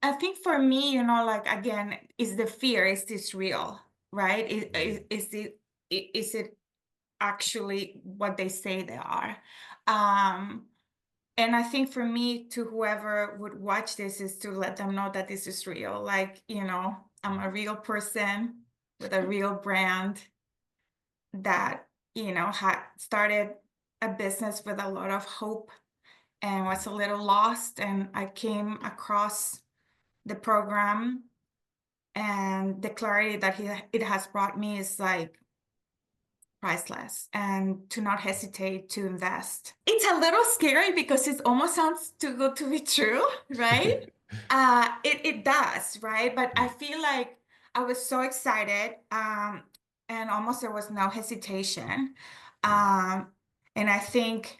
I think for me, like again, is the fear, is this real, right? Is it actually what they say they are? Um, and I think for me, to whoever would watch this, is to let them know that this is real. Like, I'm a real person with a real brand that, had started a business with a lot of hope and was a little lost. And I came across the program, and the clarity that it has brought me is like priceless, and to not hesitate to invest. It's a little scary because it almost sounds too good to be true, right? It does, right? But I feel like I was so excited, and almost there was no hesitation. Um, and I think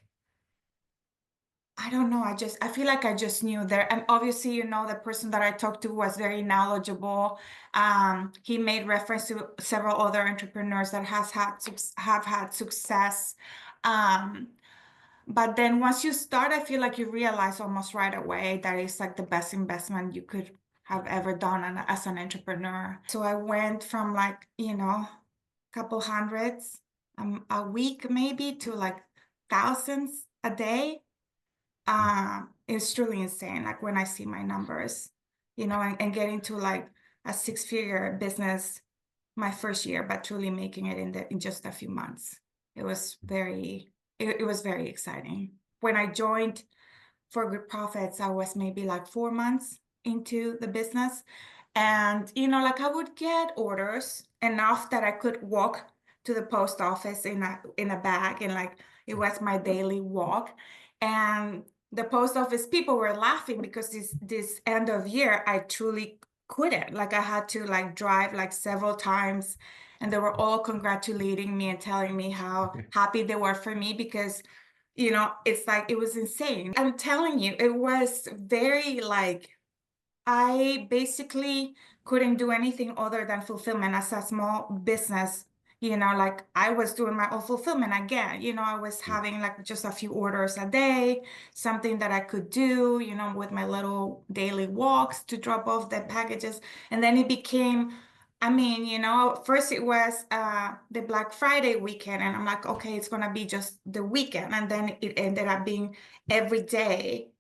I don't know. I feel like I just knew there. And obviously, the person that I talked to was very knowledgeable. He made reference to several other entrepreneurs that have had success. Um, but then once you start, I feel like you realize almost right away that it's like the best investment you could have ever done as an entrepreneur. So I went from like, couple hundreds a week maybe to like thousands a day. It's truly insane. Like when I see my numbers, and getting to like a six-figure business my first year, but truly making it in just a few months. It was very exciting. When I joined for Good Profits, I was maybe like 4 months into the business. And, like I would get orders enough that I could walk to the post office in a bag, and like it was my daily walk. And the post office people were laughing because this end of year I truly couldn't. Like I had to like drive like several times, and they were all congratulating me and telling me how happy they were for me because it's like it was insane. I'm telling you, it was very like I basically couldn't do anything other than fulfillment as a small business. Like I was doing my own fulfillment again. I was having like just a few orders a day, something that I could do, with my little daily walks to drop off the packages. And then it became, I mean, first it was the Black Friday weekend, and I'm like, okay, it's gonna be just the weekend. And then it ended up being every day,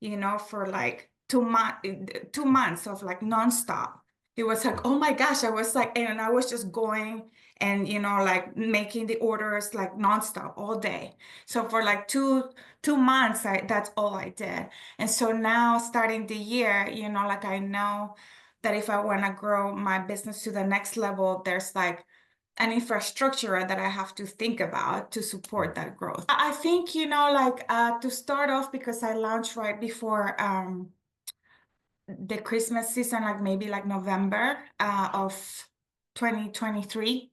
for like 2 months of like nonstop. It was like, oh my gosh, I was like, and I was just going and like making the orders like nonstop all day. So for like two months, that's all I did. And so now starting the year, like I know that if I want to grow my business to the next level, there's like an infrastructure that I have to think about to support that growth. I think, like to start off, because I launched right before the Christmas season, like maybe like November of 2023.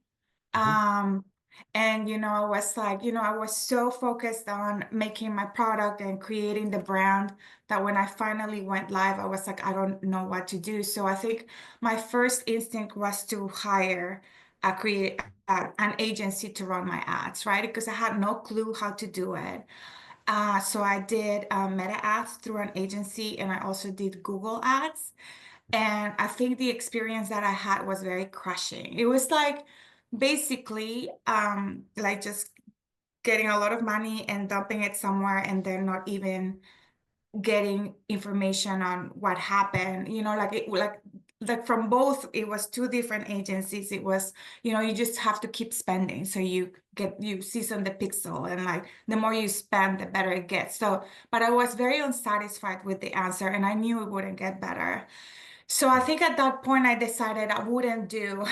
Um, and I was like, I was so focused on making my product and creating the brand that when I finally went live, I was like, I don't know what to do. So I think my first instinct was to hire create an agency to run my ads, right? Because I had no clue how to do it. So I did Meta ads through an agency, and I also did Google ads. And I think the experience that I had was very crushing. It was like basically like just getting a lot of money and dumping it somewhere, and then not even getting information on what happened. Like from both, it was two different agencies. It was, you just have to keep spending, so you season the pixel, and like the more you spend, the better it gets. So but I was very unsatisfied with the answer, and I knew it wouldn't get better. So I think at that point I decided I wouldn't do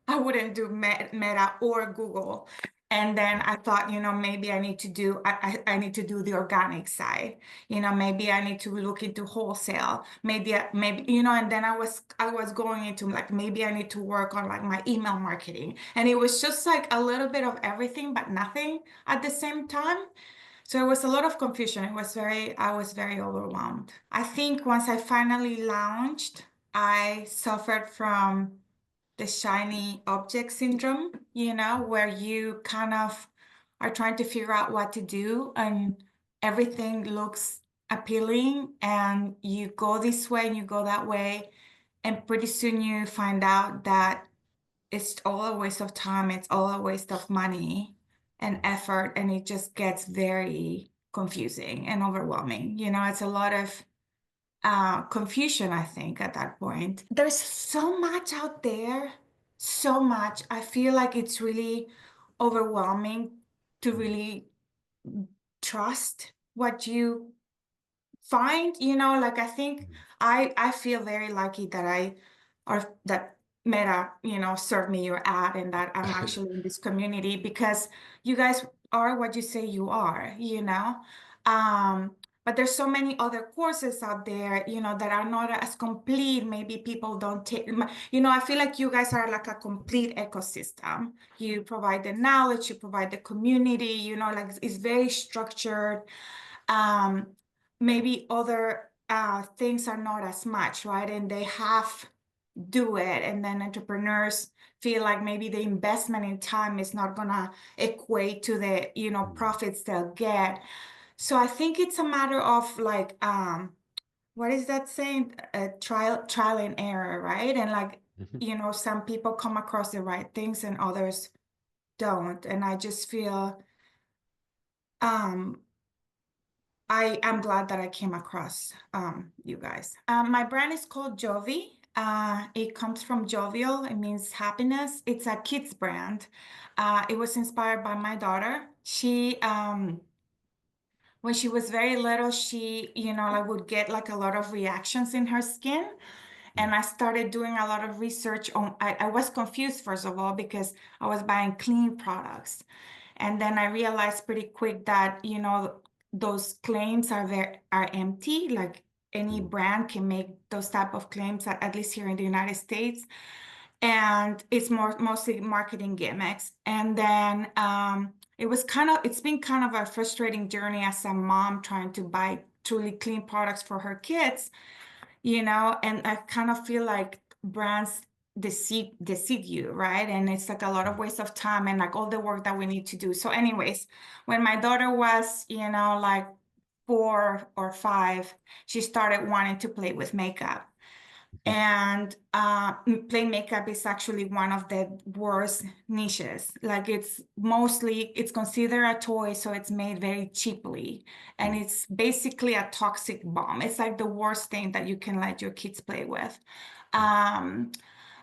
Meta or Google. And then I thought, maybe I need to do the organic side. Maybe I need to look into wholesale. And then I was going into like, maybe I need to work on like my email marketing. And it was just like a little bit of everything, but nothing at the same time. So it was a lot of confusion. I was very overwhelmed. I think once I finally launched, I suffered from the shiny object syndrome, where you kind of are trying to figure out what to do, and everything looks appealing, and you go this way and you go that way, and pretty soon you find out that it's all a waste of time, it's all a waste of money and effort, and it just gets very confusing and overwhelming. It's a lot of confusion, I think, at that point. There's so much out there, so much. I feel like it's really overwhelming to Mm. really trust what you find, like I think Mm. I feel very lucky that that Meta, served me your ad and that I'm actually in this community, because you guys are what you say you are. Um, but there's so many other courses out there, that are not as complete. Maybe people don't take, I feel like you guys are like a complete ecosystem. You provide the knowledge, you provide the community, like it's very structured. um, Maybe other things are not as much, right? And they have do it, and then entrepreneurs feel like maybe the investment in time is not gonna equate to the Mm. profits they'll get. So I think it's a matter of like what is that saying? Trial and error, right? And like Mhm. some people come across the right things and others don't, and I just feel um I am glad that I came across you guys. My brand is called Jovi. It comes from jovial. It means happiness. It's a kids brand. It was inspired by my daughter. When she was very little, she, like would get like a lot of reactions in her skin. Mm. And I started doing a lot of research on, I was confused, first of all, because I was buying clean products. And then I realized pretty quick that, those claims are empty. Like any Mm. brand can make those type of claims, at least here in the United States. And it's mostly marketing gimmicks. And then it's been kind of a frustrating journey as a mom trying to buy truly clean products for her kids, and I kind of feel like brands deceive you, right? And it's like a lot of Mm. waste of time and like all the work that we need to do. So anyways, when my daughter was, like 4 or 5, she started wanting to play with makeup. Mhm. And play makeup is actually one of the worst niches. Like it's considered a toy, so it's made very cheaply. And Mm. it's basically a toxic bomb. It's like the worst thing that you can let your kids play with. Mm. Um,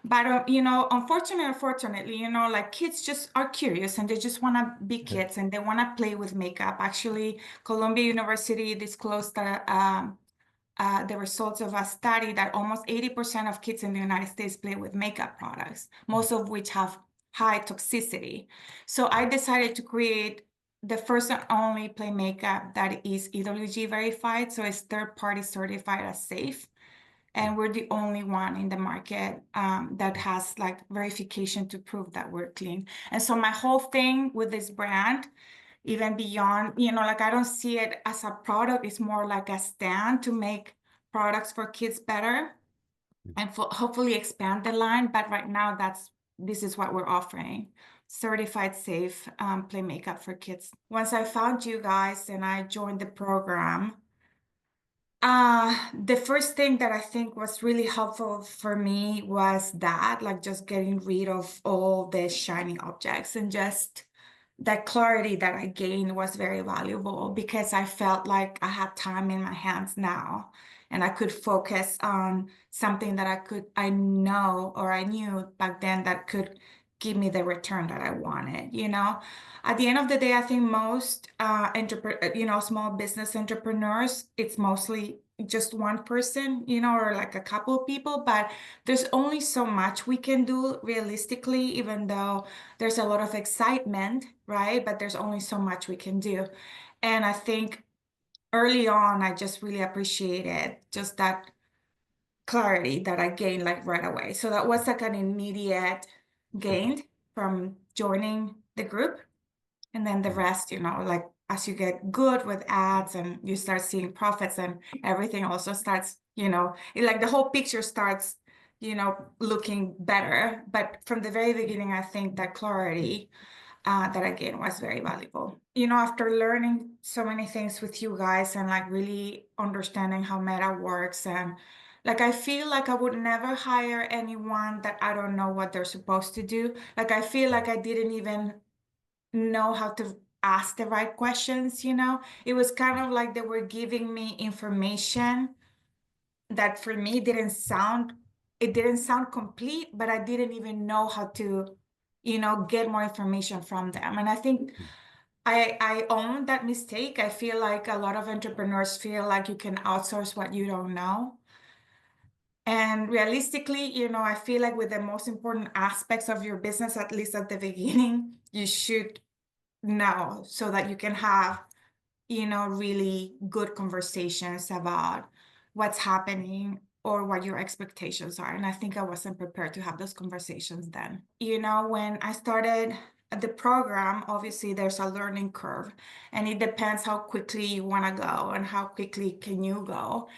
but unfortunately, like kids just are curious and they just want to be kids and they want to play with makeup. Actually, Columbia University disclosed that the results of a study that almost 80% of kids in the United States play with makeup products, Mm. most of which have high toxicity. So I decided to create the first and only play makeup that is EWG verified, so it's third-party certified as safe. Mm. And we're the only one in the market that has like verification to prove that we're clean. And so my whole thing with this brand, even beyond, like I don't see it as a product, it's more like a stand to make products for kids better Mm. and hopefully expand the line. But right now, this is what we're offering. Certified safe play makeup for kids. Once I found you guys and I joined the program, the first thing that I think was really helpful for me was that, like just getting rid of all the shiny objects, and just that clarity that I gained was very valuable because I felt like I had time in my hands now and I could focus on something that I know or I knew back then that could give me the return that I wanted. At the end of the day, I think most small business entrepreneurs, it's mostly just one person, or like a couple of people, but there's only so much we can do realistically, even though there's a lot of excitement, right? But there's only so much we can do. And I think early on, I just really appreciated just that clarity that I gained like right away. So that was like an immediate Mhm. gain from joining the group. And then the Mhm. rest, like as you get good with ads and you start seeing profits and everything also starts, like the whole picture starts, looking better. But from the very beginning, I think that clarity that again was very valuable. After learning so many things with you guys and like really understanding how Meta works, and like I feel like I would never hire anyone that I don't know what they're supposed to do. Like I feel like I didn't even know how to ask the right questions. It was kind of like they were giving me information that for me didn't sound complete, but I didn't even know how to get more information from them. And I think I own that mistake. I feel like a lot of entrepreneurs feel like you can outsource what you don't know. And realistically, I feel like with the most important aspects of your business, at least at the beginning, you should know so that you can have really good conversations about what's happening or what your expectations are. And I think I wasn't prepared to have those conversations then. When I started the program, obviously there's a learning curve, and it depends how quickly you want to go and how quickly can you go.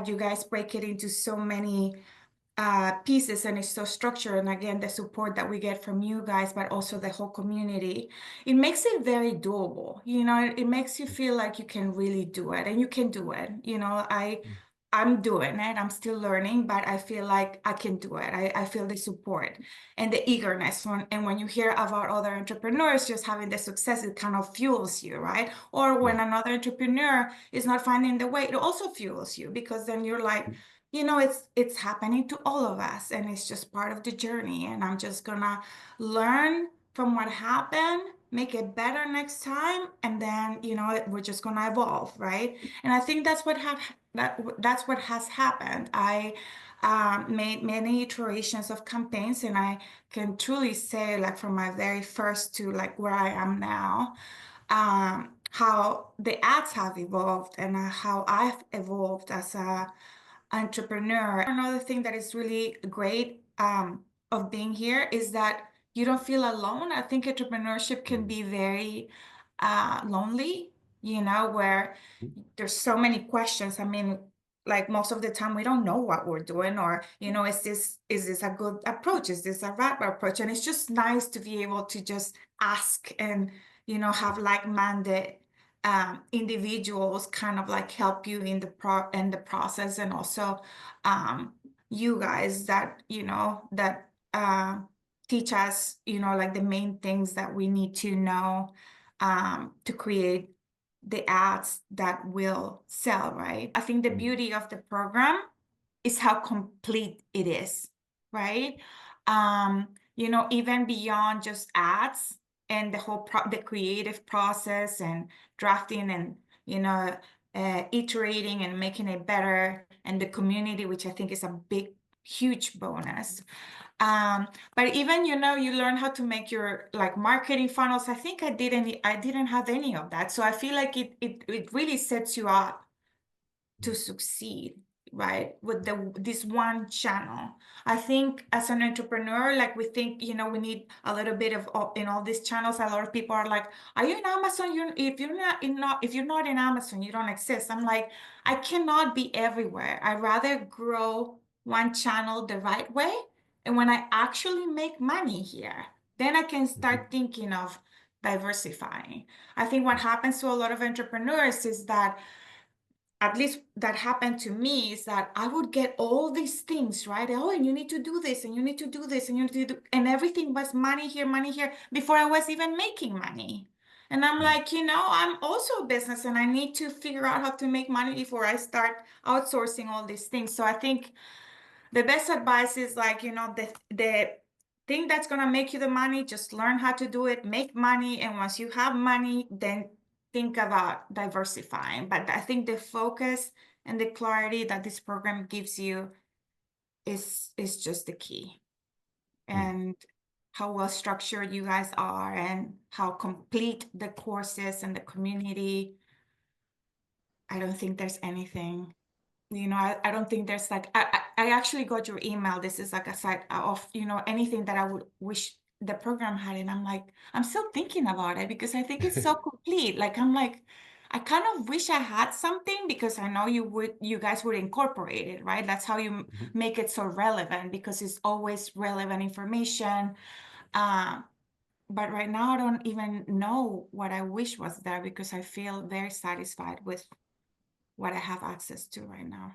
You guys break it into so many pieces, and it's so structured. And again, the support that we get from you guys, but also the whole community, it makes it very doable. It makes you feel like you can really do it, and you can do it. I'm doing it. I'm still learning, but I feel like I can do it. I feel the support and the eagerness. And when you hear about other entrepreneurs just having the success, it kind of fuels you, right? Or when Yeah. another entrepreneur is not finding the way, it also fuels you, because then you're like, it's happening to all of us, and it's just part of the journey. And I'm just gonna learn from what happened, make it better next time, and then we're just gonna evolve, right? And I think that's what has happened. I made many iterations of campaigns, and I can truly say, like from my very first to like where I am now, how the ads have evolved and how I've evolved as a entrepreneur. Another thing that is really great of being here is that you don't feel alone. I think entrepreneurship can Mm. be very lonely, where there's so many questions. I mean, like most of the time we don't know what we're doing, or is this a good approach? Is this a right approach? And it's just nice to be able to just ask and have like-minded individuals kind of like help you in the process, and also um, you guys that teach us like the main things that we need to know to create the ads that will sell, right? I think the Mm. beauty of the program is how complete it is, right? Even beyond just ads and the creative process and drafting and iterating and making it better, and the community, which I think is a big, huge bonus. But even you learn how to make your like marketing funnels. I think I didn't have any of that, so I feel like it really sets you up to succeed, right? With this one channel. I think as an entrepreneur, like we think, we need a little bit of in all these channels. A lot of people are like, "Are you in Amazon? If you're not in Amazon, you don't exist." I'm like, I cannot be everywhere. I'd rather grow one channel the right way, and when I actually make money here, then I can Mhm. start thinking of diversifying. I think what happens to a lot of entrepreneurs is that, at least that happened to me, is that I would get all these things, right? Oh, and you need to do this, and you need to do this, and you need to do, and everything was money here before I was even making money. And I'm Mm. like, I'm also a business, and I need to figure out how to make money before I start outsourcing all these things. So I think the best advice is like, the thing that's gonna make you the money, just learn how to do it, make money, and once you have money, then think about diversifying. But I think the focus and the clarity that this program gives you is just the key. Mm. And how well structured you guys are, and how complete the courses and the community. I don't think there's anything. I don't think there's like, I actually got your email. This is like a side of, anything that I would wish the program had. And I'm like, I'm still thinking about it because I think it's so complete. Like, I'm like, I kind of wish I had something, because I know you guys would incorporate it, right? That's how you Mhm. make it so relevant, because it's always relevant information. Uh, but right now I don't even know what I wish was there because I feel very satisfied with what I have access to right now.